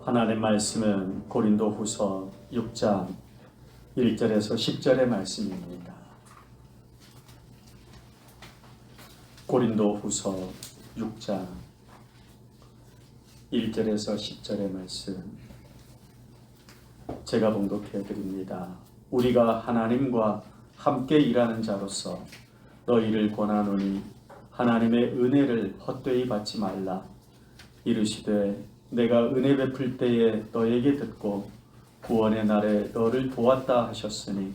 하나님의 말씀은 고린도후서 6장 1절에서 10절의 말씀입니다. 고린도후서 6장 1절에서 10절의 말씀 제가 봉독해 드립니다. 우리가 하나님과 함께 일하는 자로서 너희를 권하노니 하나님의 은혜를 헛되이 받지 말라. 이르시되 내가 은혜 베풀 때에 너에게 듣고 구원의 날에 너를 도왔다 하셨으니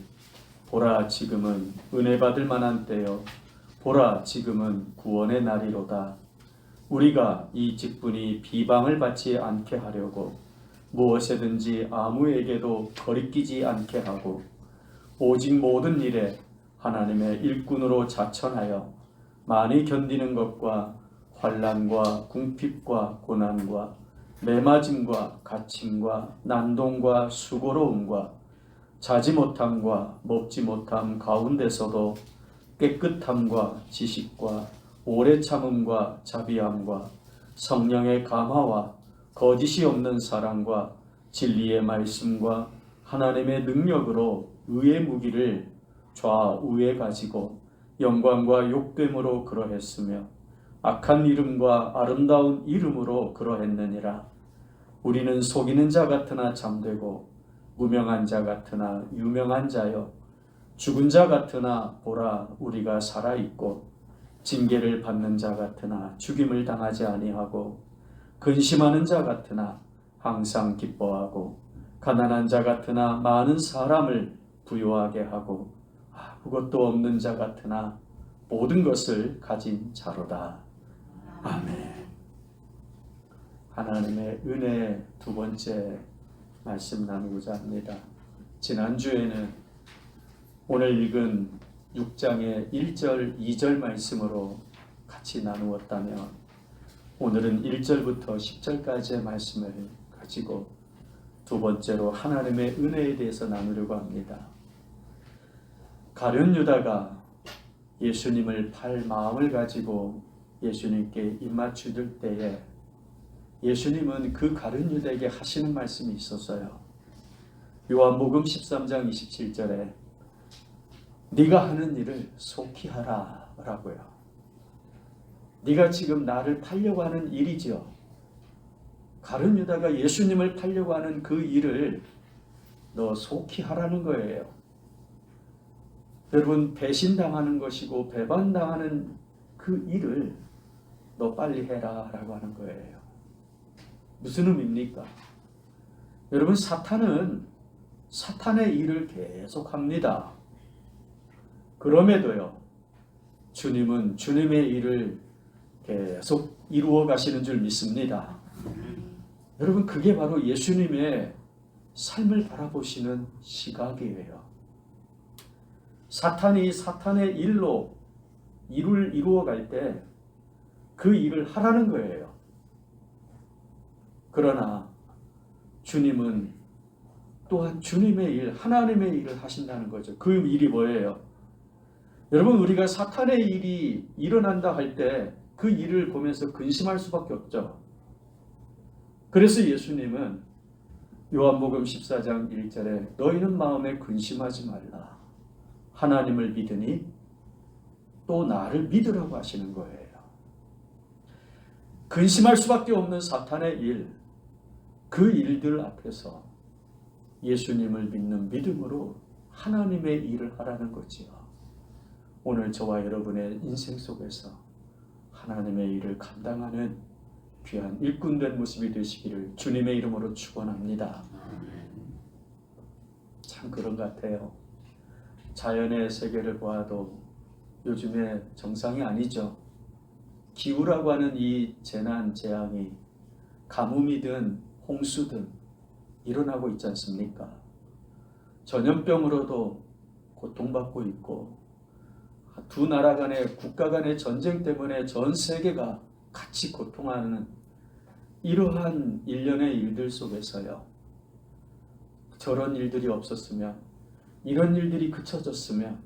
보라 지금은 은혜 받을 만한 때요 보라 지금은 구원의 날이로다. 우리가 이 직분이 비방을 받지 않게 하려고 무엇에든지 아무에게도 거리끼지 않게 하고 오직 모든 일에 하나님의 일꾼으로 자천하여 많이 견디는 것과 환난과 궁핍과 고난과 매맞음과 갇힘과 난동과 수고로움과 자지 못함과 먹지 못함 가운데서도 깨끗함과 지식과 오래 참음과 자비함과 성령의 감화와 거짓이 없는 사랑과 진리의 말씀과 하나님의 능력으로 의의 무기를 좌우에 가지고 영광과 욕됨으로 그러했으며 악한 이름과 아름다운 이름으로 그러했느니라. 우리는 속이는 자 같으나 잠되고 무명한 자 같으나 유명한 자여 죽은 자 같으나 보라 우리가 살아있고 징계를 받는 자 같으나 죽임을 당하지 아니하고 근심하는 자 같으나 항상 기뻐하고 가난한 자 같으나 많은 사람을 부유하게 하고 아무것도 없는 자 같으나 모든 것을 가진 자로다. 아멘. 하나님의 은혜 두 번째 말씀 나누고자 합니다. 지난주에는 오늘 읽은 6장의 1절, 2절 말씀으로 같이 나누었다면 오늘은 1절부터 10절까지의 말씀을 가지고 두 번째로 하나님의 은혜에 대해서 나누려고 합니다. 가룟 유다가 예수님을 팔 마음을 가지고 예수님께 입맞추실 때에 예수님은 그 가룟 유다에게 하시는 말씀이 있었어요. 요한복음 13장 27절에 네가 하는 일을 속히 하라 라고요. 네가 지금 나를 팔려고 하는 일이죠. 가룟 유다가 예수님을 팔려고 하는 그 일을 너 속히 하라는 거예요. 여러분, 배신당하는 것이고 배반당하는 그 일을 너 빨리 해라 라고 하는 거예요. 무슨 의미입니까? 여러분, 사탄은 사탄의 일을 계속 합니다. 그럼에도요, 주님은 주님의 일을 계속 이루어 가시는 줄 믿습니다. 여러분, 그게 바로 예수님의 삶을 바라보시는 시각이에요. 사탄이 사탄의 일로 일을 이루어 갈 때 그 일을 하라는 거예요. 그러나 주님은 또한 주님의 일, 하나님의 일을 하신다는 거죠. 그 일이 뭐예요? 여러분, 우리가 사탄의 일이 일어난다 할 때 그 일을 보면서 근심할 수밖에 없죠. 그래서 예수님은 요한복음 14장 1절에 너희는 마음에 근심하지 말라. 하나님을 믿으니 또 나를 믿으라고 하시는 거예요. 근심할 수밖에 없는 사탄의 일, 그 일들 앞에서 예수님을 믿는 믿음으로 하나님의 일을 하라는 거지요. 오늘 저와 여러분의 인생 속에서 하나님의 일을 감당하는 귀한 일꾼된 모습이 되시기를 주님의 이름으로 축원합니다. 참 그런 것 같아요. 자연의 세계를 보아도 요즘에 정상이 아니죠. 기후라고 하는 이 재난, 재앙이 가뭄이든 홍수든 일어나고 있지 않습니까? 전염병으로도 고통받고 있고 두 나라 간의 국가 간의 전쟁 때문에 전 세계가 같이 고통하는 이러한 일련의 일들 속에서요. 저런 일들이 없었으면, 이런 일들이 그쳐졌으면,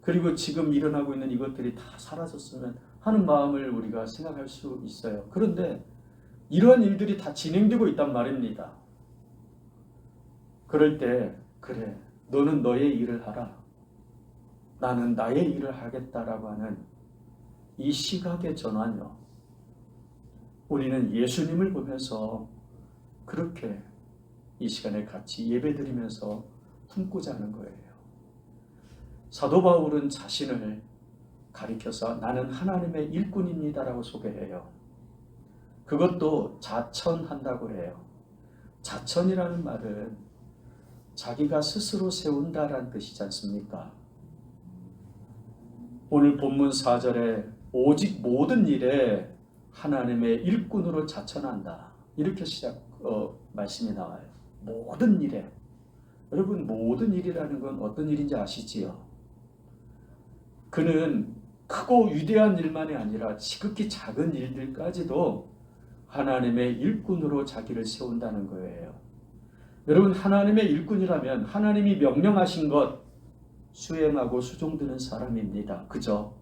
그리고 지금 일어나고 있는 이것들이 다 사라졌으면 하는 마음을 우리가 생각할 수 있어요. 그런데 이러한 일들이 다 진행되고 있단 말입니다. 그럴 때 그래, 너는 너의 일을 하라, 나는 나의 일을 하겠다라고 하는 이 시각의 전환요. 우리는 예수님을 보면서 그렇게 이 시간에 같이 예배드리면서 품고자 하는 거예요. 사도 바울은 자신을 가리켜서 나는 하나님의 일꾼입니다라고 소개해요. 그것도 자천한다고 해요. 자천이라는 말은 자기가 스스로 세운다라는 뜻이지 않습니까? 오늘 본문 4절에 오직 모든 일에 하나님의 일꾼으로 자천한다, 이렇게 말씀이 나와요. 모든 일에. 여러분, 모든 일이라는 건 어떤 일인지 아시지요? 그는 크고 위대한 일만이 아니라 지극히 작은 일들까지도 하나님의 일꾼으로 자기를 세운다는 거예요. 여러분, 하나님의 일꾼이라면 하나님이 명령하신 것 수행하고 수종드는 사람입니다. 그죠?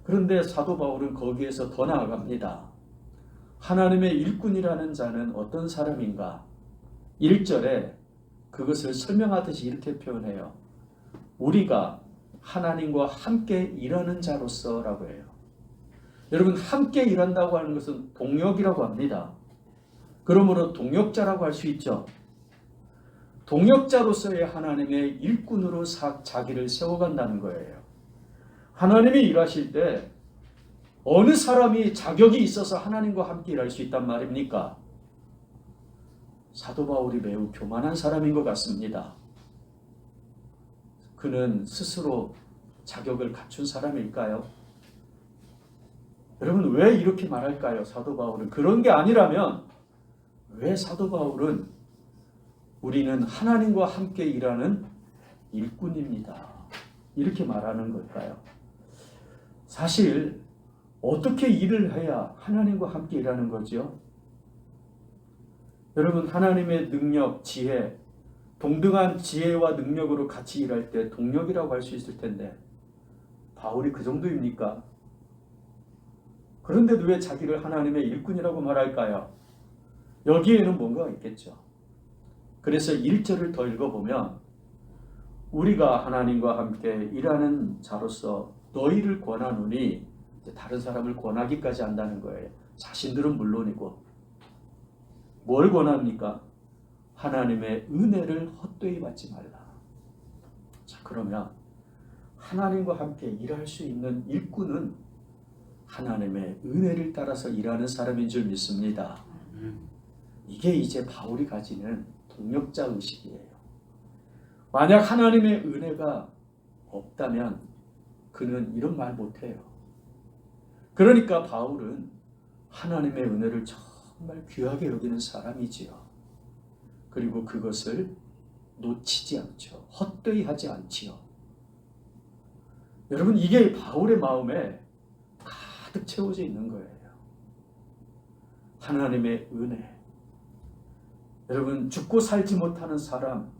그런데 사도 바울은 거기에서 더 나아갑니다. 하나님의 일꾼이라는 자는 어떤 사람인가? 1절에 그것을 설명하듯이 이렇게 표현해요. 우리가 하나님과 함께 일하는 자로서 라고 해요. 여러분, 함께 일한다고 하는 것은 동역이라고 합니다. 그러므로 동역자라고 할 수 있죠. 동역자로서의 하나님의 일꾼으로 자기를 세워간다는 거예요. 하나님이 일하실 때 어느 사람이 자격이 있어서 하나님과 함께 일할 수 있단 말입니까? 사도 바울이 매우 교만한 사람인 것 같습니다. 그는 스스로 자격을 갖춘 사람일까요? 여러분, 왜 이렇게 말할까요? 사도 바울은 그런 게 아니라면 왜 사도 바울은 우리는 하나님과 함께 일하는 일꾼입니다, 이렇게 말하는 걸까요? 사실 어떻게 일을 해야 하나님과 함께 일하는 거죠? 여러분, 하나님의 능력, 지혜, 동등한 지혜와 능력으로 같이 일할 때 동력이라고 할 수 있을 텐데 바울이 그 정도입니까? 그런데도 왜 자기를 하나님의 일꾼이라고 말할까요? 여기에는 뭔가 있겠죠. 그래서 1절을 더 읽어보면 우리가 하나님과 함께 일하는 자로서 너희를 권하노니, 다른 사람을 권하기까지 한다는 거예요. 자신들은 물론이고. 뭘 권합니까? 하나님의 은혜를 헛되이 받지 말라. 자, 그러면 하나님과 함께 일할 수 있는 일꾼은 하나님의 은혜를 따라서 일하는 사람인 줄 믿습니다. 이게 이제 바울이 가지는 동력자 의식이에요. 만약 하나님의 은혜가 없다면 그는 이런 말 못해요. 그러니까 바울은 하나님의 은혜를 정말 귀하게 여기는 사람이지요. 그리고 그것을 놓치지 않죠. 헛되이 하지 않지요. 여러분, 이게 바울의 마음에 가득 채워져 있는 거예요. 하나님의 은혜. 여러분, 죽고 살지 못하는 사람,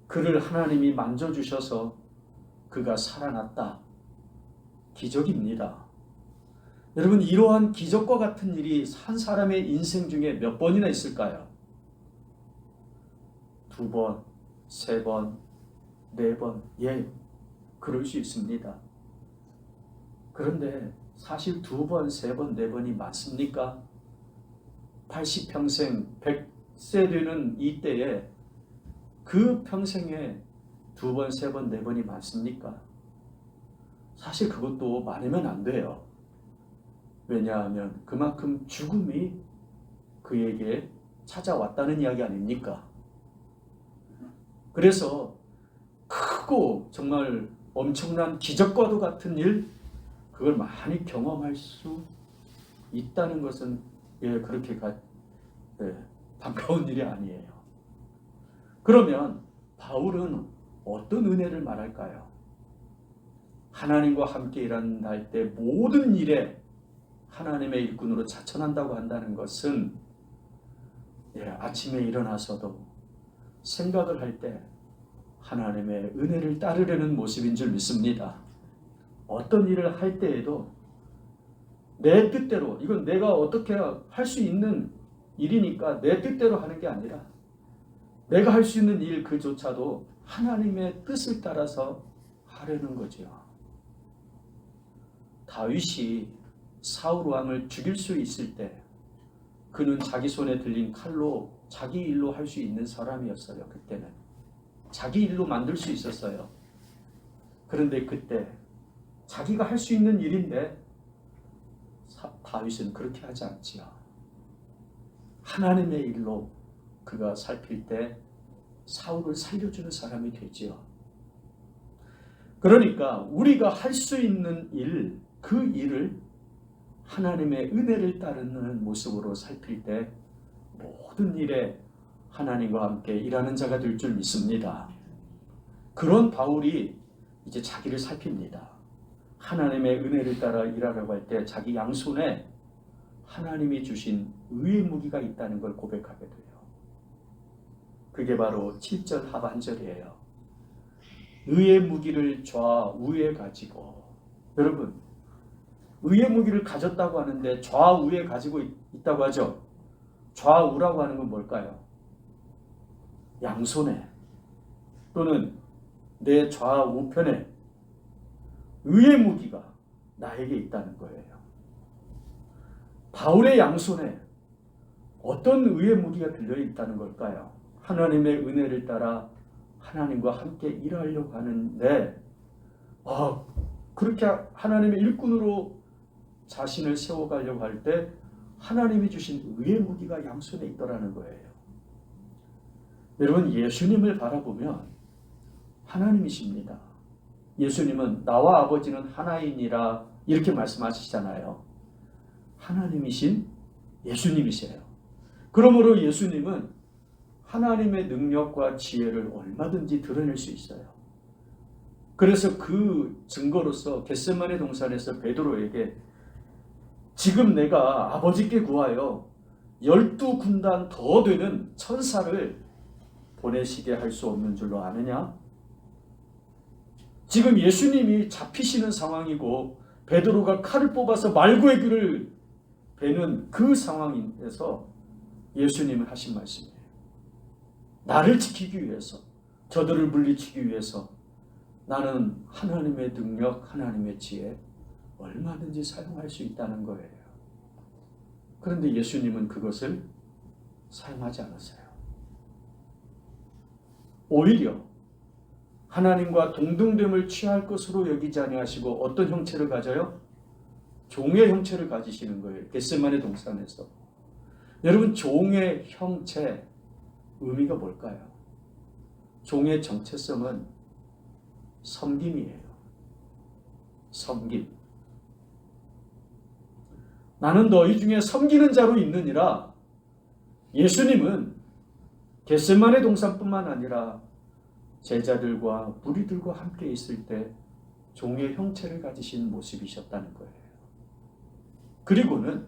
그를 하나님이 만져주셔서 그가 살아났다. 기적입니다. 여러분, 이러한 기적과 같은 일이 한 사람의 인생 중에 몇 번이나 있을까요? 2번, 3번, 4번, 예, 그럴 수 있습니다. 그런데 사실 2번, 3번, 4번이 많습니까? 80평생, 100세 되는 이때에 그 평생에 2번, 3번, 4번이 많습니까? 사실 그것도 많으면 안 돼요. 왜냐하면 그만큼 죽음이 그에게 찾아왔다는 이야기 아닙니까? 그래서 크고 정말 엄청난 기적과도 같은 일, 그걸 많이 경험할 수 있다는 것은 그렇게 반가운 일이 아니에요. 그러면 바울은 어떤 은혜를 말할까요? 하나님과 함께 일할 때 모든 일에 하나님의 일꾼으로 자천한다고 한다는 것은 아침에 일어나서도 생각을 할 때 하나님의 은혜를 따르려는 모습인 줄 믿습니다. 어떤 일을 할 때에도 내 뜻대로, 이건 내가 어떻게 할 수 있는 일이니까 내 뜻대로 하는 게 아니라 내가 할 수 있는 일 그조차도 하나님의 뜻을 따라서 하려는 거죠. 다윗이 사울 왕을 죽일 수 있을 때 그는 자기 손에 들린 칼로 자기 일로 할 수 있는 사람이었어요. 그때는 자기 일로 만들 수 있었어요. 그런데 그때 자기가 할 수 있는 일인데 다윗은 그렇게 하지 않지요. 하나님의 일로 그가 살필 때 사울을 살려주는 사람이 되지요. 그러니까 우리가 할 수 있는 일, 그 일을 하나님의 은혜를 따르는 모습으로 살필 때 모든 일에 하나님과 함께 일하는 자가 될 줄 믿습니다. 그런 바울이 이제 자기를 살핍니다. 하나님의 은혜를 따라 일하려고 할 때 자기 양손에 하나님이 주신 의의 무기가 있다는 걸 고백하게 돼요. 그게 바로 7절 하반절이에요. 의의 무기를 좌우에 가지고, 여러분 의의 무기를 가졌다고 하는데 좌우에 가지고 있다고 하죠. 좌우라고 하는 건 뭘까요? 양손에 또는 내 좌우편에 의의 무기가 나에게 있다는 거예요. 바울의 양손에 어떤 의의 무기가 들려있다는 걸까요? 하나님의 은혜를 따라 하나님과 함께 일하려고 하는데 그렇게 하나님의 일꾼으로 자신을 세워가려고 할 때 하나님이 주신 의의 무기가 양손에 있더라는 거예요. 여러분 예수님을 바라보면 하나님이십니다. 예수님은 나와 아버지는 하나이니라 이렇게 말씀하시잖아요. 하나님이신 예수님이세요. 그러므로 예수님은 하나님의 능력과 지혜를 얼마든지 드러낼 수 있어요. 그래서 그 증거로서 겟세마네 동산에서 베드로에게 지금 내가 아버지께 구하여 12군단 더 되는 천사를 보내시게 할 수 없는 줄로 아느냐? 지금 예수님이 잡히시는 상황이고 베드로가 칼을 뽑아서 말구의 귀를 베는 그 상황에서 예수님은 하신 말씀이에요. 나를 지키기 위해서, 저들을 물리치기 위해서 나는 하나님의 능력, 하나님의 지혜 얼마든지 사용할 수 있다는 거예요. 그런데 예수님은 그것을 사용하지 않았어요. 오히려 하나님과 동등됨을 취할 것으로 여기지 아니하시고 어떤 형체를 가져요? 종의 형체를 가지시는 거예요. 겟세마네 동산에서. 여러분 종의 형체 의미가 뭘까요? 종의 정체성은 섬김이에요. 섬김. 나는 너희 중에 섬기는 자로 있느니라. 예수님은 겟세마네 동산뿐만 아니라 제자들과 무리들과 함께 있을 때 종의 형체를 가지신 모습이셨다는 거예요. 그리고는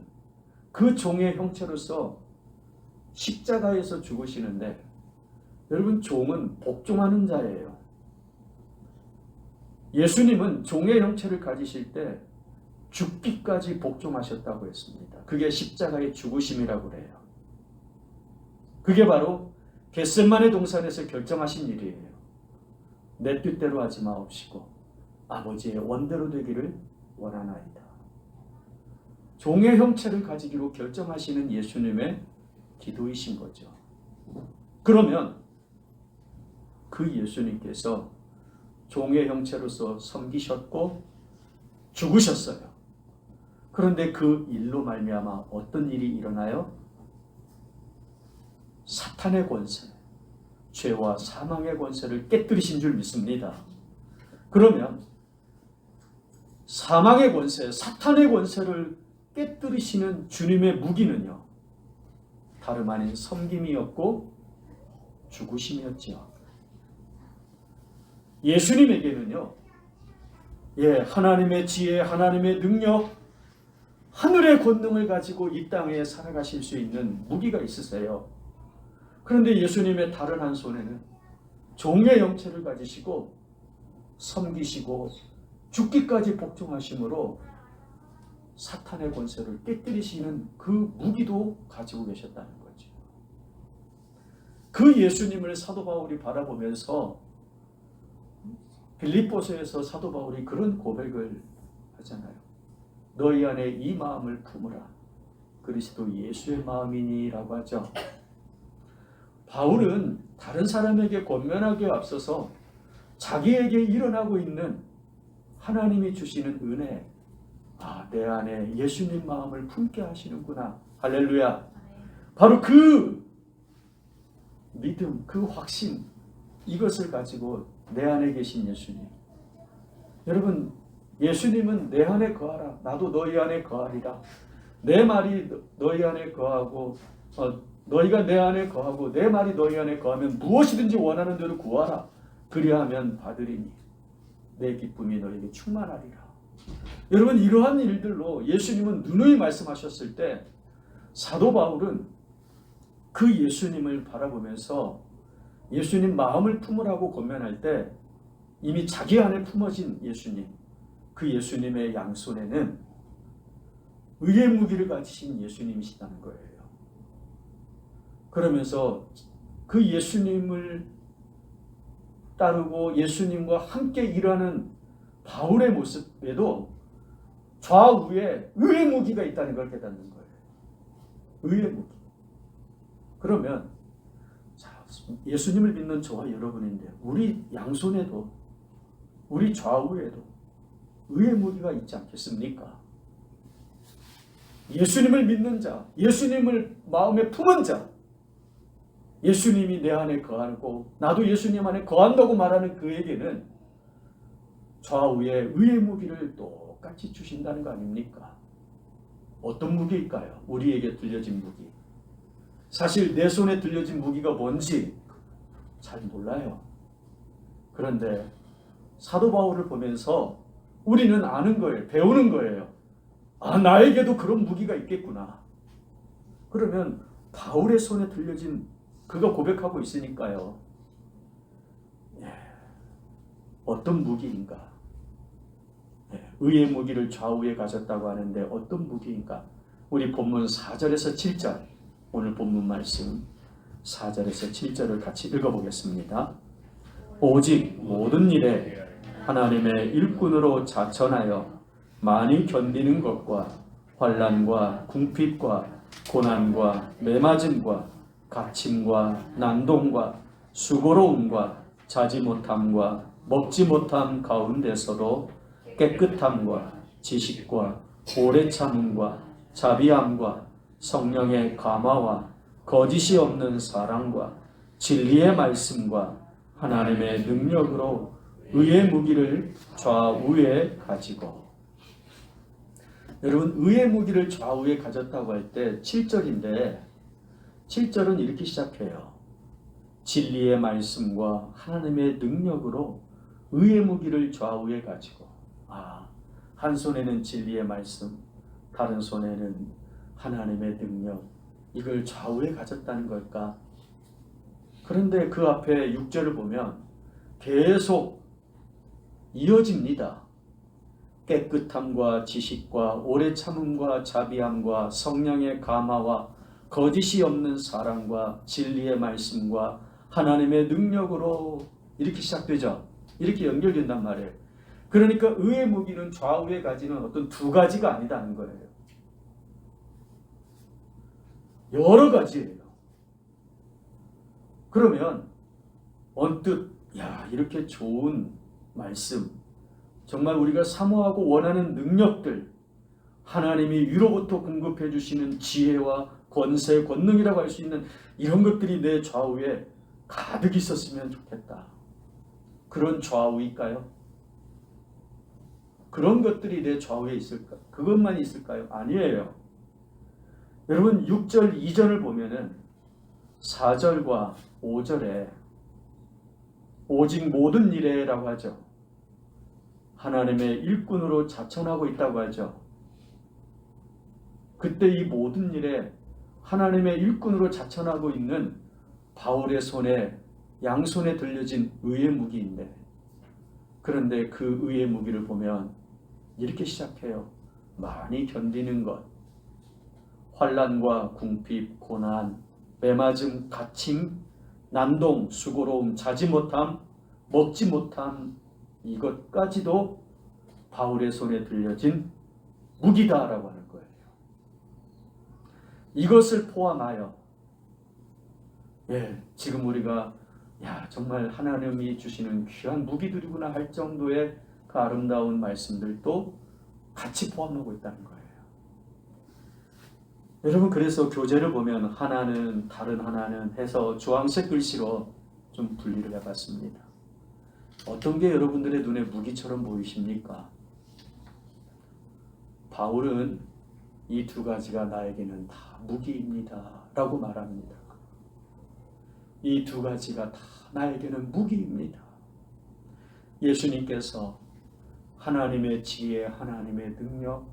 그 종의 형체로서 십자가에서 죽으시는데 여러분 종은 복종하는 자예요. 예수님은 종의 형체를 가지실 때 죽기까지 복종하셨다고 했습니다. 그게 십자가의 죽으심이라고 그래요. 그게 바로 겟세마네 동산에서 결정하신 일이에요. 내 뜻대로 하지 마옵시고 아버지의 원대로 되기를 원하나이다. 종의 형체를 가지기로 결정하시는 예수님의 기도이신 거죠. 그러면 그 예수님께서 종의 형체로서 섬기셨고 죽으셨어요. 그런데 그 일로 말미암아 어떤 일이 일어나요? 사탄의 권세, 죄와 사망의 권세를 깨뜨리신 줄 믿습니다. 그러면 사망의 권세, 사탄의 권세를 깨뜨리시는 주님의 무기는요, 다름 아닌 섬김이었고 죽으심이었지요. 예수님에게는요, 하나님의 지혜, 하나님의 능력, 하늘의 권능을 가지고 이 땅에 살아가실 수 있는 무기가 있으세요. 그런데 예수님의 다른 한 손에는 종의 형체를 가지시고 섬기시고 죽기까지 복종하심으로 사탄의 권세를 깨뜨리시는 그 무기도 가지고 계셨다는 거죠. 그 예수님을 사도 바울이 바라보면서 빌립보서에서 사도 바울이 그런 고백을 하잖아요. 너희 안에 이 마음을 품으라. 그리스도 예수의 마음이니라고 하죠. 바울은 다른 사람에게 권면하기에 앞서서 자기에게 일어나고 있는 하나님이 주시는 은혜, 내 안에 예수님 마음을 품게 하시는구나. 할렐루야. 바로 그 믿음, 그 확신, 이것을 가지고 내 안에 계신 예수님. 여러분, 예수님은 내 안에 거하라. 나도 너희 안에 거하리라. 내 말이 너희 안에 거하고 너희가 내 안에 거하고 내 말이 너희 안에 거하면 무엇이든지 원하는 대로 구하라. 그리하면 받으리니 내 기쁨이 너에게 충만하리라. 여러분, 이러한 일들로 예수님은 누누이 말씀하셨을 때 사도 바울은 그 예수님을 바라보면서 예수님 마음을 품으라고 권면할 때 이미 자기 안에 품어진 예수님, 그 예수님의 양손에는 의의 무기를 가지신 예수님이시다는 거예요. 그러면서 그 예수님을 따르고 예수님과 함께 일하는 바울의 모습에도 좌우에 의의 무기가 있다는 걸 깨닫는 거예요. 의의 무기. 그러면 예수님을 믿는 저와 여러분인데 우리 양손에도 우리 좌우에도 의의 무기가 있지 않겠습니까? 예수님을 믿는 자, 예수님을 마음에 품은 자, 예수님이 내 안에 거하고 나도 예수님 안에 거한다고 말하는 그에게는 좌우에 의의 무기를 똑같이 주신다는 거 아닙니까? 어떤 무기일까요? 우리에게 들려진 무기. 사실 내 손에 들려진 무기가 뭔지 잘 몰라요. 그런데 사도 바울을 보면서 우리는 아는 거예요. 배우는 거예요. 나에게도 그런 무기가 있겠구나. 그러면 바울의 손에 들려진 그가 고백하고 있으니까요. 어떤 무기인가? 의의 무기를 좌우에 가졌다고 하는데 어떤 무기인가? 우리 본문 4절에서 7절, 오늘 본문 말씀 4절에서 7절을 같이 읽어보겠습니다. 오직 모든 일에 하나님의 일꾼으로 자천하여 많이 견디는 것과 환난과 궁핍과 고난과 매맞음과 갇힘과 난동과 수고로움과 자지 못함과 먹지 못함 가운데서도 깨끗함과 지식과 오래 참음과 자비함과 성령의 감화와 거짓이 없는 사랑과 진리의 말씀과 하나님의 능력으로 의의 무기를 좌우에 가지고. 여러분, 의의 무기를 좌우에 가졌다고 할 때 7절인데 7절은 이렇게 시작해요. 진리의 말씀과 하나님의 능력으로 의의 무기를 좌우에 가지고. 한 손에는 진리의 말씀, 다른 손에는 하나님의 능력, 이걸 좌우에 가졌다는 걸까? 그런데 그 앞에 6절을 보면 계속 이어집니다. 깨끗함과 지식과 오래 참음과 자비함과 성령의 감화와 거짓이 없는 사랑과 진리의 말씀과 하나님의 능력으로, 이렇게 시작되죠. 이렇게 연결된단 말이에요. 그러니까 의의 무기는 좌우에 가지는 어떤 두 가지가 아니다는 거예요. 여러 가지예요. 그러면 언뜻 이렇게 좋은 말씀, 정말 우리가 사모하고 원하는 능력들, 하나님이 위로부터 공급해 주시는 지혜와 권세, 권능이라고 할 수 있는 이런 것들이 내 좌우에 가득 있었으면 좋겠다. 그런 좌우일까요? 그런 것들이 내 좌우에 있을까? 그것만 있을까요? 아니에요. 여러분, 6절 이전을 보면은 4절과 5절에 오직 모든 일에라고 하죠. 하나님의 일꾼으로 자천하고 있다고 하죠. 그때 이 모든 일에 하나님의 일꾼으로 자천하고 있는 바울의 손에, 양손에 들려진 의의 무기인데, 그런데 그 의의 무기를 보면 이렇게 시작해요. 많이 견디는 것, 환난과 궁핍, 고난, 매맞음, 갇힘, 난동, 수고로움, 자지 못함, 먹지 못함, 이것까지도 바울의 손에 들려진 무기다라고 하는 거예요. 이것을 포함하여 지금 우리가 정말 하나님이 주시는 귀한 무기들이구나 할 정도의 그 아름다운 말씀들도 같이 포함하고 있다는 거예요. 여러분, 그래서 교재를 보면 하나는 다른 하나는 해서 주황색 글씨로 좀 분리를 해봤습니다. 어떤 게 여러분들의 눈에 무기처럼 보이십니까? 바울은 이 두 가지가 나에게는 다 무기입니다 라고 말합니다. 이 두 가지가 다 나에게는 무기입니다. 예수님께서 하나님의 지혜, 하나님의 능력,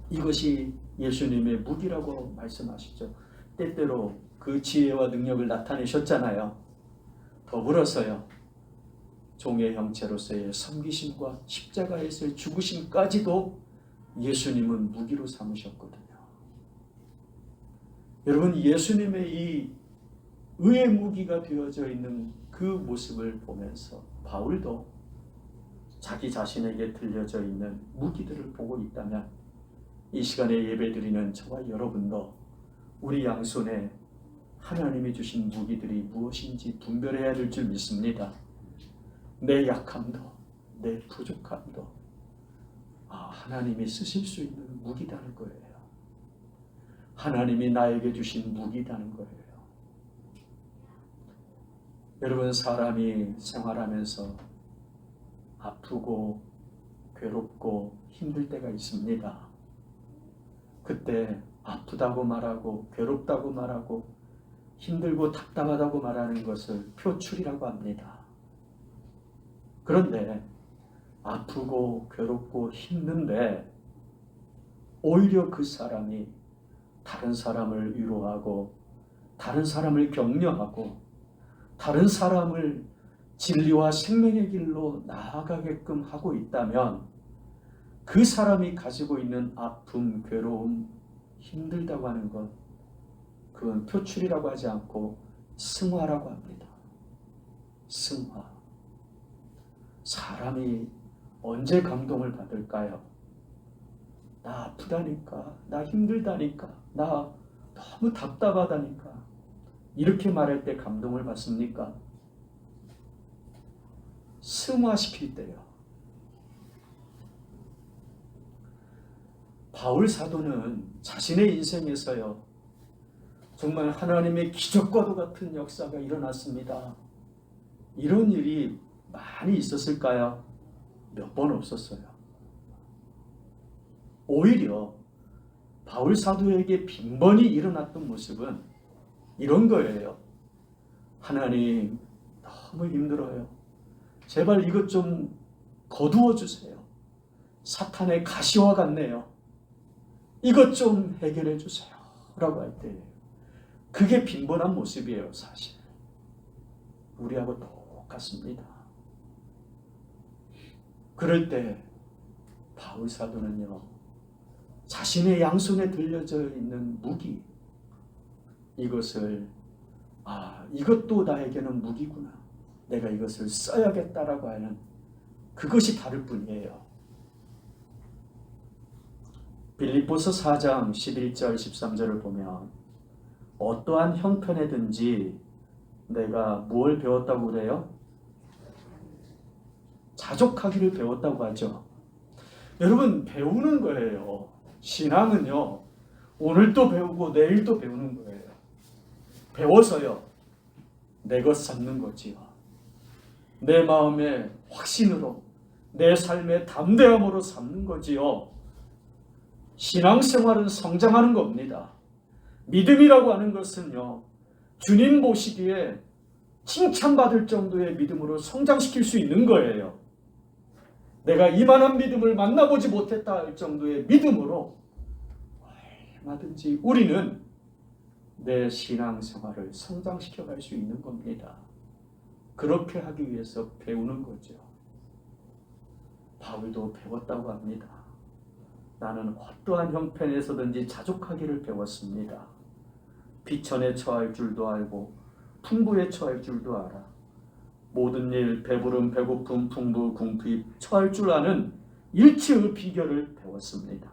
이것이 예수님의 무기라고 말씀하시죠. 때때로 그 지혜와 능력을 나타내셨잖아요. 더불어서요, 종의 형체로서의 섬기심과 십자가에서의 죽으심까지도 예수님은 무기로 삼으셨거든요. 여러분, 예수님의 이 의의 무기가 되어져 있는 그 모습을 보면서 바울도 자기 자신에게 들려져 있는 무기들을 보고 있다면 이 시간에 예배드리는 저와 여러분도 우리 양손에 하나님이 주신 무기들이 무엇인지 분별해야 될 줄 믿습니다. 내 약함도, 내 부족함도 하나님이 쓰실 수 있는 무기다는 거예요. 하나님이 나에게 주신 무기다는 거예요. 여러분, 사람이 생활하면서 아프고 괴롭고 힘들 때가 있습니다. 그때 아프다고 말하고 괴롭다고 말하고 힘들고 답답하다고 말하는 것을 표출이라고 합니다. 그런데 아프고 괴롭고 힘든데 오히려 그 사람이 다른 사람을 위로하고 다른 사람을 격려하고 다른 사람을 진리와 생명의 길로 나아가게끔 하고 있다면 그 사람이 가지고 있는 아픔, 괴로움, 힘들다고 하는 것, 그건 표출이라고 하지 않고 승화라고 합니다. 승화. 사람이 언제 감동을 받을까요? 나 아프다니까, 나 힘들다니까, 나 너무 답답하다니까, 이렇게 말할 때 감동을 받습니까? 승화시킬 때요. 바울 사도는 자신의 인생에서요, 정말 하나님의 기적과도 같은 역사가 일어났습니다. 이런 일이 많이 있었을까요? 몇 번 없었어요. 오히려 바울 사도에게 빈번히 일어났던 모습은 이런 거예요. 하나님, 너무 힘들어요. 제발 이것 좀 거두어 주세요. 사탄의 가시와 같네요. 이것 좀 해결해 주세요. 라고 할 때 그게 빈번한 모습이에요. 사실 우리하고 똑같습니다. 그럴 때 바울 사도는요, 자신의 양손에 들려져 있는 무기, 이것을 이것도 나에게는 무기구나, 내가 이것을 써야겠다라고 하는 그것이 다를 뿐이에요. 빌립보서 4장 11절 13절을 보면 어떠한 형편에든지 내가 뭘 배웠다고 그래요? 자족하기를 배웠다고 하죠. 여러분, 배우는 거예요. 신앙은요, 오늘도 배우고 내일도 배우는 거예요. 배워서요, 내 것 삼는 거지요. 내 마음의 확신으로, 내 삶의 담대함으로 삼는 거지요. 신앙생활은 성장하는 겁니다. 믿음이라고 하는 것은요, 주님 보시기에 칭찬받을 정도의 믿음으로 성장시킬 수 있는 거예요. 내가 이만한 믿음을 만나보지 못했다 할 정도의 믿음으로 얼마든지 우리는 내 신앙생활을 성장시켜 갈 수 있는 겁니다. 그렇게 하기 위해서 배우는 거죠. 바울도 배웠다고 합니다. 나는 어떠한 형편에서든지 자족하기를 배웠습니다. 비천에 처할 줄도 알고 풍부에 처할 줄도 알아. 모든 일, 배부름, 배고픔, 풍부, 궁핍 처할 줄 아는 일치의 비결을 배웠습니다.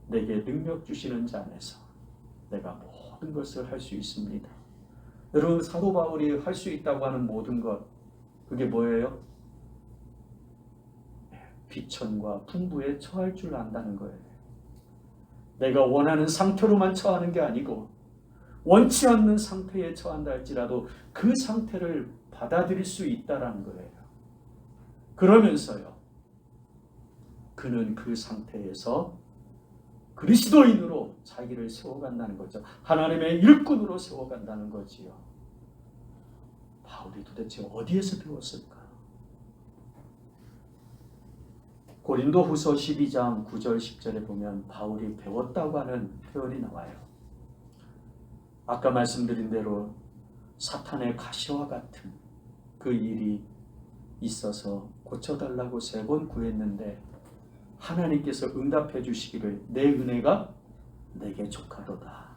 내게 능력 주시는 자 안에서 내가 모든 것을 할 수 있습니다. 여러분, 사도 바울이 할 수 있다고 하는 모든 것, 그게 뭐예요? 비천과 풍부에 처할 줄 안다는 거예요. 내가 원하는 상태로만 처하는 게 아니고 원치 않는 상태에 처한다 할지라도 그 상태를 받아들일 수 있다는 거예요. 그러면서요, 그는 그 상태에서 그리스도인으로 자기를 세워간다는 거죠. 하나님의 일꾼으로 세워간다는 거지요. 바울이 도대체 어디에서 배웠을까? 고린도후서 12장 9절 10절에 보면 바울이 배웠다고 하는 표현이 나와요. 아까 말씀드린 대로 사탄의 가시와 같은 그 일이 있어서 고쳐달라고 3번 구했는데 하나님께서 응답해 주시기를 내 은혜가 내게 족하도다.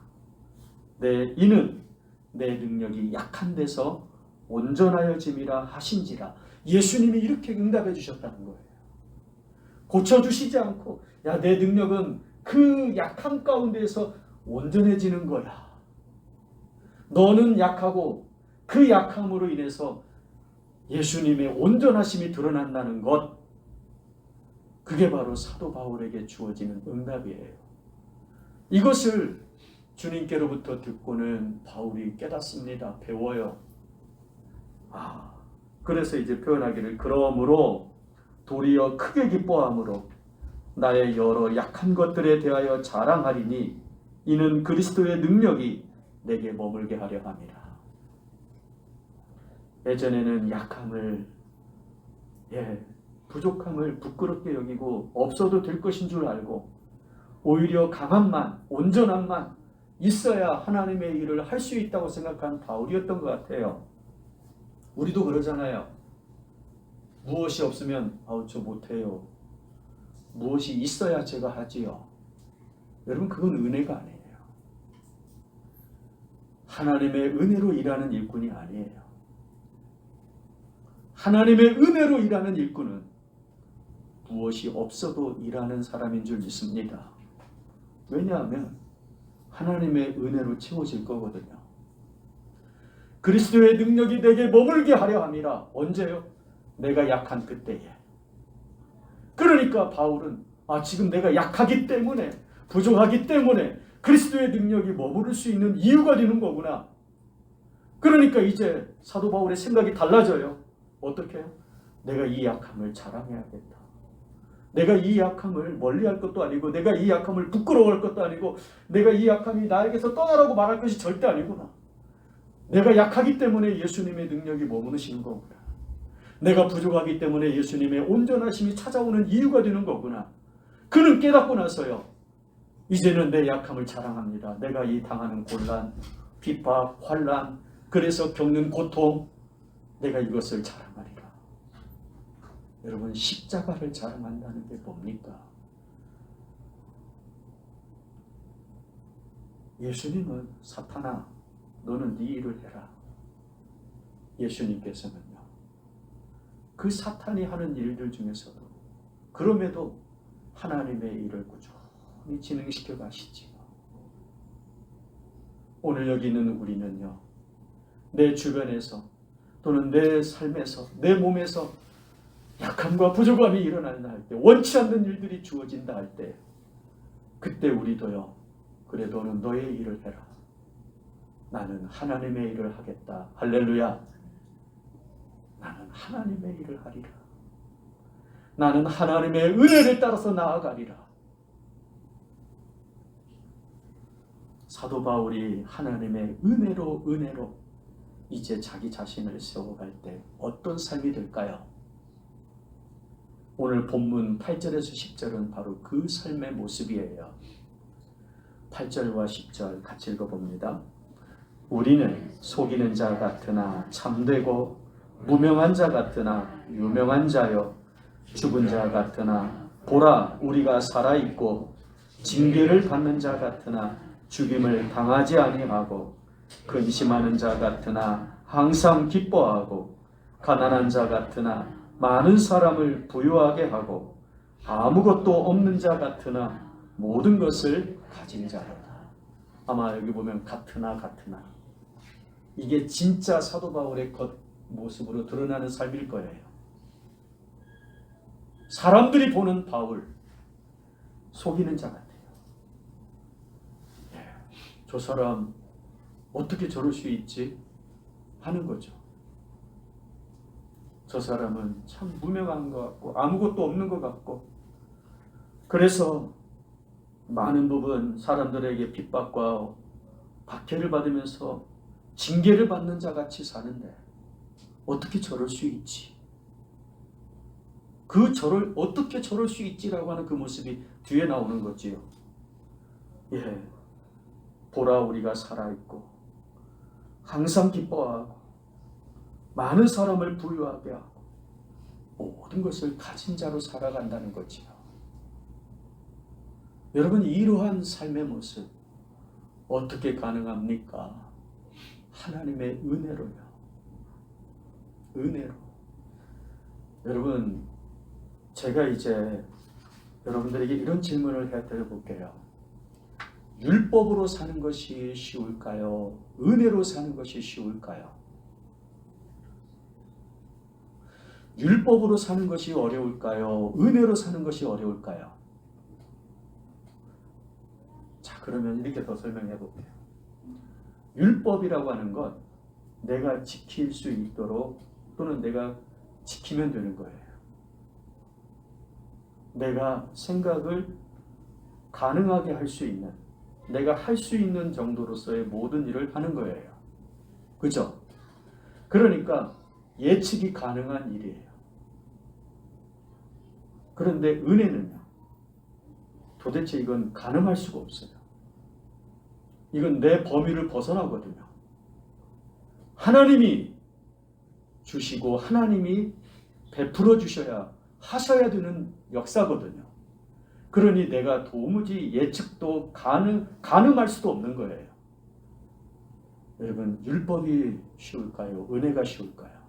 이는 내 능력이 약한 데서 온전하여짐이라 하신지라. 예수님이 이렇게 응답해 주셨다는 거예요. 고쳐주시지 않고 내 능력은 그 약함 가운데서 온전해지는 거야. 너는 약하고 그 약함으로 인해서 예수님의 온전하심이 드러난다는 것, 그게 바로 사도 바울에게 주어지는 응답이에요. 이것을 주님께로부터 듣고는 바울이 깨닫습니다. 배워요. 그래서 이제 표현하기를 그러므로 도리어 크게 기뻐함으로 나의 여러 약한 것들에 대하여 자랑하리니 이는 그리스도의 능력이 내게 머물게 하려 함이라. 예전에는 약함을, 부족함을 부끄럽게 여기고 없어도 될 것인 줄 알고 오히려 강함만, 온전함만 있어야 하나님의 일을 할 수 있다고 생각한 바울이었던 것 같아요. 우리도 그러잖아요. 무엇이 없으면 저 못해요. 무엇이 있어야 제가 하지요. 여러분, 그건 은혜가 아니에요. 하나님의 은혜로 일하는 일꾼이 아니에요. 하나님의 은혜로 일하는 일꾼은 무엇이 없어도 일하는 사람인 줄 믿습니다. 왜냐하면 하나님의 은혜로 채워질 거거든요. 그리스도의 능력이 내게 머물게 하려 함이라. 언제요? 내가 약한 그때에. 그러니까 바울은 지금 내가 약하기 때문에, 부족하기 때문에 그리스도의 능력이 머무를 수 있는 이유가 되는 거구나. 그러니까 이제 사도 바울의 생각이 달라져요. 어떻게 해요? 내가 이 약함을 자랑해야겠다. 내가 이 약함을 멀리할 것도 아니고 내가 이 약함을 부끄러워할 것도 아니고 내가 이 약함이 나에게서 떠나라고 말할 것이 절대 아니구나. 내가 약하기 때문에 예수님의 능력이 머무르시는 거구나. 내가 부족하기 때문에 예수님의 온전하심이 찾아오는 이유가 되는 거구나. 그는 깨닫고 나서요, 이제는 내 약함을 자랑합니다. 내가 이 당하는 곤란, 핍박, 환난, 그래서 겪는 고통, 내가 이것을 자랑하리라. 여러분, 십자가를 자랑한다는 게 뭡니까? 예수님은 사탄아, 너는 네 일을 해라. 예수님께서는요, 그 사탄이 하는 일들 중에서도 그럼에도 하나님의 일을 꾸준히 진행시켜 가시지요. 오늘 여기 있는 우리는요, 내 주변에서 또는 내 삶에서, 내 몸에서 약함과 부족함이 일어난다 할 때, 원치 않는 일들이 주어진다 할 때, 그때 우리도요, 그래 너는 너의 일을 해라. 나는 하나님의 일을 하겠다. 할렐루야. 나는 하나님의 일을 하리라. 나는 하나님의 은혜를 따라서 나아가리라. 사도 바울이 하나님의 은혜로 이제 자기 자신을 세워갈 때 어떤 삶이 될까요? 오늘 본문 8절에서 10절은 바로 그 삶의 모습이에요. 8절과 10절 같이 읽어봅니다. 우리는 속이는 자 같으나 참되고 무명한 자 같으나 유명한 자요, 죽은 자 같으나 보라 우리가 살아있고 징계를 받는 자 같으나 죽임을 당하지 아니하고 근심하는 자 같으나 항상 기뻐하고 가난한 자 같으나 많은 사람을 부유하게 하고 아무것도 없는 자 같으나 모든 것을 가진 자로다. 아마 여기 보면 같으나 이게 진짜 사도 바울의 겉모습으로 드러나는 삶일 거예요. 사람들이 보는 바울 속이는 자 같아요. 저 사람 어떻게 저럴 수 있지? 하는 거죠. 저 사람은 참 무명한 것 같고 아무것도 없는 것 같고, 그래서 많은 부분 사람들에게 핍박과 박해를 받으면서 징계를 받는 자 같이 사는데 어떻게 저럴 수 있지? 어떻게 저럴 수 있지라고 하는 그 모습이 뒤에 나오는 거지요. 예, 보라 우리가 살아있고 항상 기뻐하고 많은 사람을 부유하게 하고 모든 것을 가진 자로 살아간다는 거지요. 여러분, 이러한 삶의 모습 어떻게 가능합니까? 하나님의 은혜로요. 은혜로. 여러분, 제가 이제 여러분들에게 이런 질문을 해드려 볼게요. 율법으로 사는 것이 쉬울까요? 은혜로 사는 것이 쉬울까요? 율법으로 사는 것이 어려울까요? 은혜로 사는 것이 어려울까요? 자, 그러면 이렇게 더 설명해 볼게요. 율법이라고 하는 건 내가 지킬 수 있도록 또는 내가 지키면 되는 거예요. 내가 생각을 가능하게 할 수 있는, 내가 할 수 있는 정도로서의 모든 일을 하는 거예요. 그죠? 그러니까 예측이 가능한 일이에요. 그런데 은혜는요, 도대체 이건 가능할 수가 없어요. 이건 내 범위를 벗어나거든요. 하나님이 주시고 하나님이 베풀어 주셔야 하셔야 되는 역사거든요. 그러니 내가 도무지 예측도 가능할 수도 없는 거예요. 여러분, 율법이 쉬울까요? 은혜가 쉬울까요?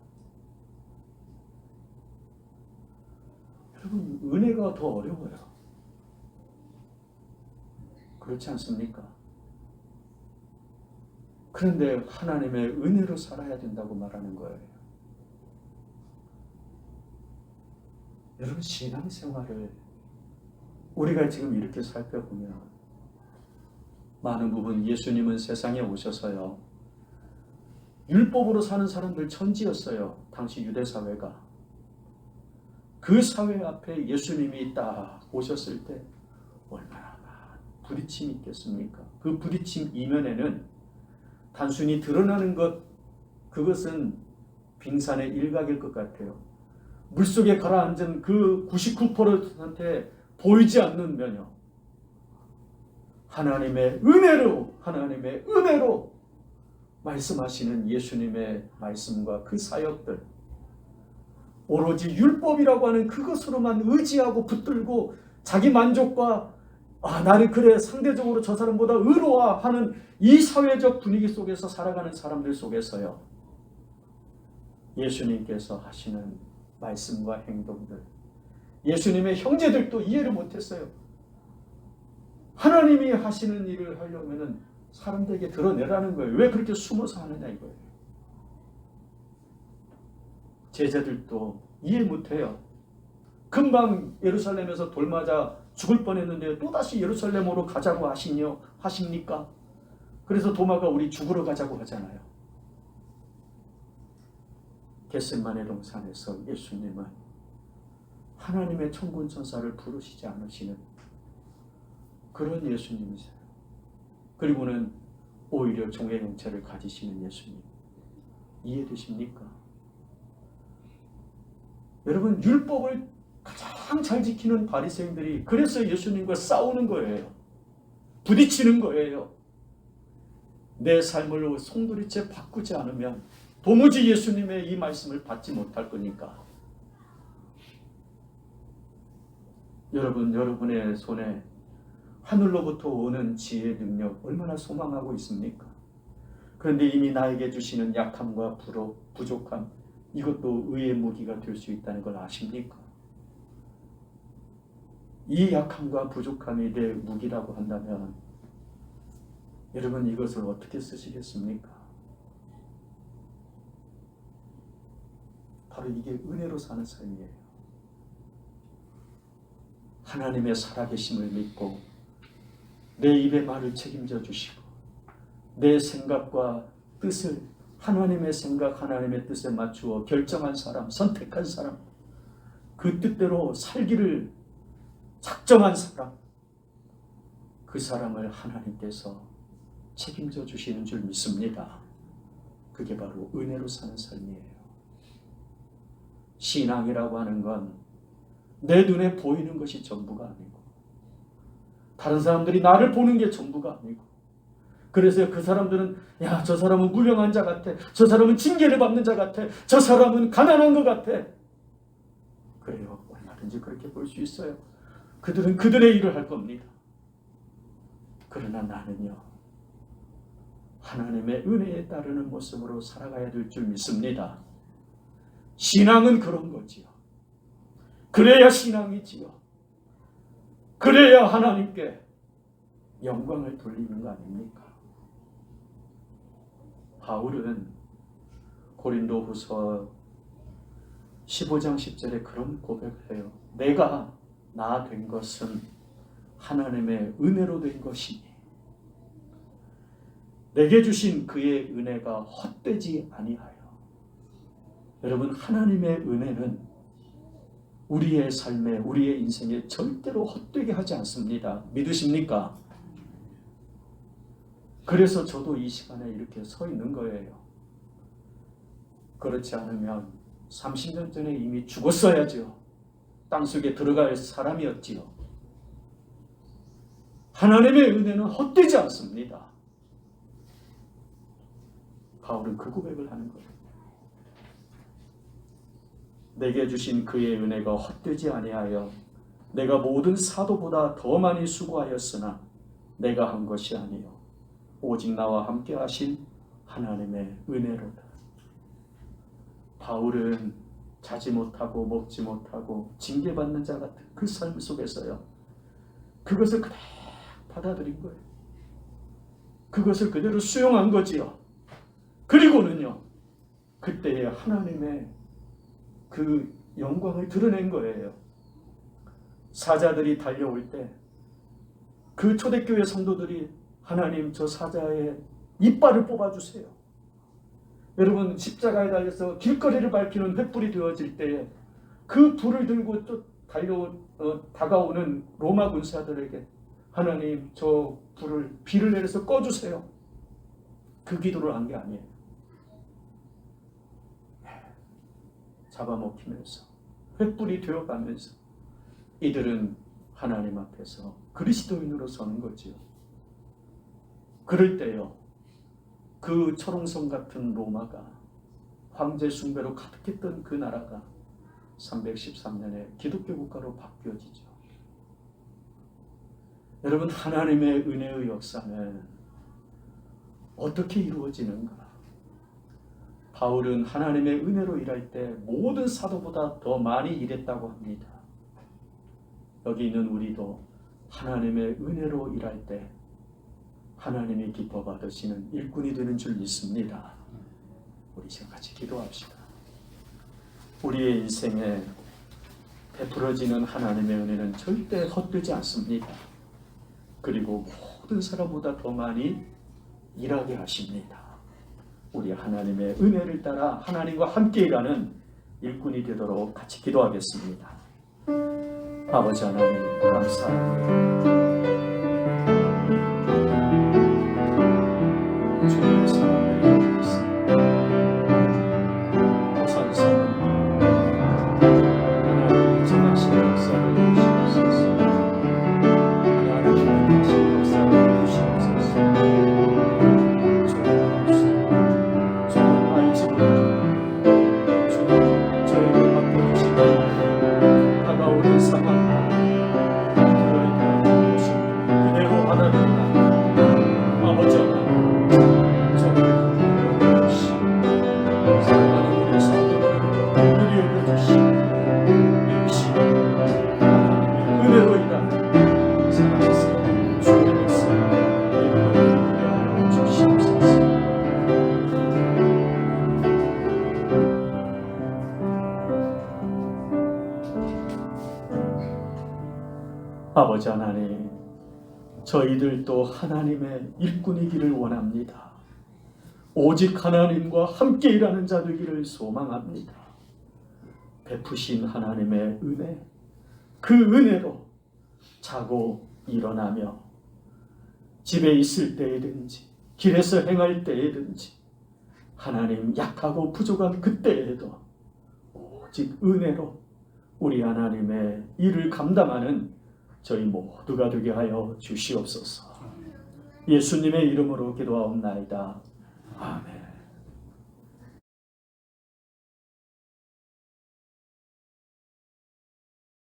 여러분, 은혜가 더 어려워요. 그렇지 않습니까? 그런데 하나님의 은혜로 살아야 된다고 말하는 거예요. 여러분, 신앙생활을 우리가 지금 이렇게 살펴보면 많은 부분 예수님은 세상에 오셔서요, 율법으로 사는 사람들 천지였어요. 당시 유대사회가. 그 사회 앞에 예수님이 딱 오셨을 때 얼마나 부딪힘이 있겠습니까? 그 부딪힘 이면에는 단순히 드러나는 것, 그것은 빙산의 일각일 것 같아요. 물속에 가라앉은 그 99%한테 보이지 않는 면요, 하나님의 은혜로 말씀하시는 예수님의 말씀과 그 사역들, 오로지 율법이라고 하는 그것으로만 의지하고 붙들고 자기 만족과 나는 그래 상대적으로 저 사람보다 의로워하는 이 사회적 분위기 속에서 살아가는 사람들 속에서요, 예수님께서 하시는 말씀과 행동들, 예수님의 형제들도 이해를 못했어요. 하나님이 하시는 일을 하려면 사람들에게 드러내라는 거예요. 왜 그렇게 숨어서 하느냐 이거예요. 제자들도 이해 못해요. 금방 예루살렘에서 돌 맞아 죽을 뻔했는데 또다시 예루살렘으로 가자고 하십니까? 그래서 도마가 우리 죽으러 가자고 하잖아요. 겟세마네 동산에서 예수님은 하나님의 천군 천사를 부르시지 않으시는 그런 예수님이세요. 그리고는 오히려 종의 형체를 가지시는 예수님. 이해되십니까? 여러분, 율법을 가장 잘 지키는 바리새인들이 그래서 예수님과 싸우는 거예요. 부딪히는 거예요. 내 삶을 송두리째 바꾸지 않으면 도무지 예수님의 이 말씀을 받지 못할 거니까. 여러분, 여러분의 손에 하늘로부터 오는 지혜의 능력 얼마나 소망하고 있습니까? 그런데 이미 나에게 주시는 약함과 부족함, 이것도 의의 무기가 될 수 있다는 걸 아십니까? 이 약함과 부족함이 내 무기라고 한다면 여러분 이것을 어떻게 쓰시겠습니까? 바로 이게 은혜로 사는 삶이에요. 하나님의 살아계심을 믿고 내 입의 말을 책임져 주시고 내 생각과 뜻을 하나님의 생각, 하나님의 뜻에 맞추어 결정한 사람, 선택한 사람, 그 뜻대로 살기를 작정한 사람, 그 사람을 하나님께서 책임져 주시는 줄 믿습니다. 그게 바로 은혜로 사는 삶이에요. 신앙이라고 하는 건 내 눈에 보이는 것이 전부가 아니고 다른 사람들이 나를 보는 게 전부가 아니고 그래서 그 사람들은 야, 저 사람은 무명한 자 같아. 저 사람은 징계를 받는 자 같아. 저 사람은 가난한 것 같아. 그래요. 얼마든지 그렇게 볼 수 있어요. 그들은 그들의 일을 할 겁니다. 그러나 나는요. 하나님의 은혜에 따르는 모습으로 살아가야 될 줄 믿습니다. 신앙은 그런 거지요. 그래야 신앙이지요. 그래야 하나님께 영광을 돌리는 거 아닙니까? 바울은 고린도후서 15장 10절에 그런 고백을 해요. 내가 나 된 것은 하나님의 은혜로 된 것이니 내게 주신 그의 은혜가 헛되지 아니하여. 여러분, 하나님의 은혜는 우리의 삶에, 우리의 인생에 절대로 헛되게 하지 않습니다. 믿으십니까? 그래서 저도 이 시간에 이렇게 서 있는 거예요. 그렇지 않으면 30년 전에 이미 죽었어야죠. 땅속에 들어갈 사람이었지요. 하나님의 은혜는 헛되지 않습니다. 바울은 그 고백을 하는 거예요. 내게 주신 그의 은혜가 헛되지 아니하여 내가 모든 사도보다 더 많이 수고하였으나 내가 한 것이 아니요 오직 나와 함께 하신 하나님의 은혜로다. 바울은 자지 못하고 먹지 못하고 징계받는 자 같은 그 삶 속에서요. 그것을 그대로 받아들인 거예요. 그것을 그대로 수용한 거지요. 그리고는요. 그때에 하나님의 그 영광을 드러낸 거예요. 사자들이 달려올 때 그 초대교회 성도들이 하나님 저 사자의 이빨을 뽑아주세요. 여러분 십자가에 달려서 길거리를 밝히는 횃불이 되어질 때에 그 불을 들고 다가오는 로마 군사들에게 하나님 저 비를 내려서 꺼주세요. 그 기도를 한 게 아니에요. 잡아먹히면서 횃불이 되어가면서 이들은 하나님 앞에서 그리스도인으로 서는 거지요. 그럴 때요. 그 초롱성 같은 로마가 황제 숭배로 가득했던 그 나라가 313년에 기독교 국가로 바뀌어지죠. 여러분, 하나님의 은혜의 역사는 어떻게 이루어지는가? 바울은 하나님의 은혜로 일할 때 모든 사도보다 더 많이 일했다고 합니다. 여기 있는 우리도 하나님의 은혜로 일할 때 하나님이 기뻐 받으시는 일꾼이 되는 줄 믿습니다. 우리 지금 같이 기도합시다. 우리의 인생에 베풀어지는 하나님의 은혜는 절대 헛되지 않습니다. 그리고 모든 사람보다 더 많이 일하게 하십니다. 우리 하나님의 은혜를 따라 하나님과 함께 일하는 일꾼이 되도록 같이 기도하겠습니다. 아버지 하나님 감사합니다. 주님의 사랑을 받겠습니다. 오산산 하나님의 전하신 역사를 주시옵소서. 하나님의 전하신 역사를 주시옵소서. 저는 알지 못하고 주님 저에게 맡겨주신 다가오는 상황 그거에 대한 저희들도 하나님의 일꾼이기를 원합니다. 오직 하나님과 함께 일하는 자 되기를 소망합니다. 베푸신 하나님의 은혜, 그 은혜로 자고 일어나며 집에 있을 때에든지 길에서 행할 때에든지 하나님 약하고 부족한 그때에도 오직 은혜로 우리 하나님의 일을 감당하는 저희 모두가 되게 하여 주시옵소서. 예수님의 이름으로 기도하옵나이다. 아멘.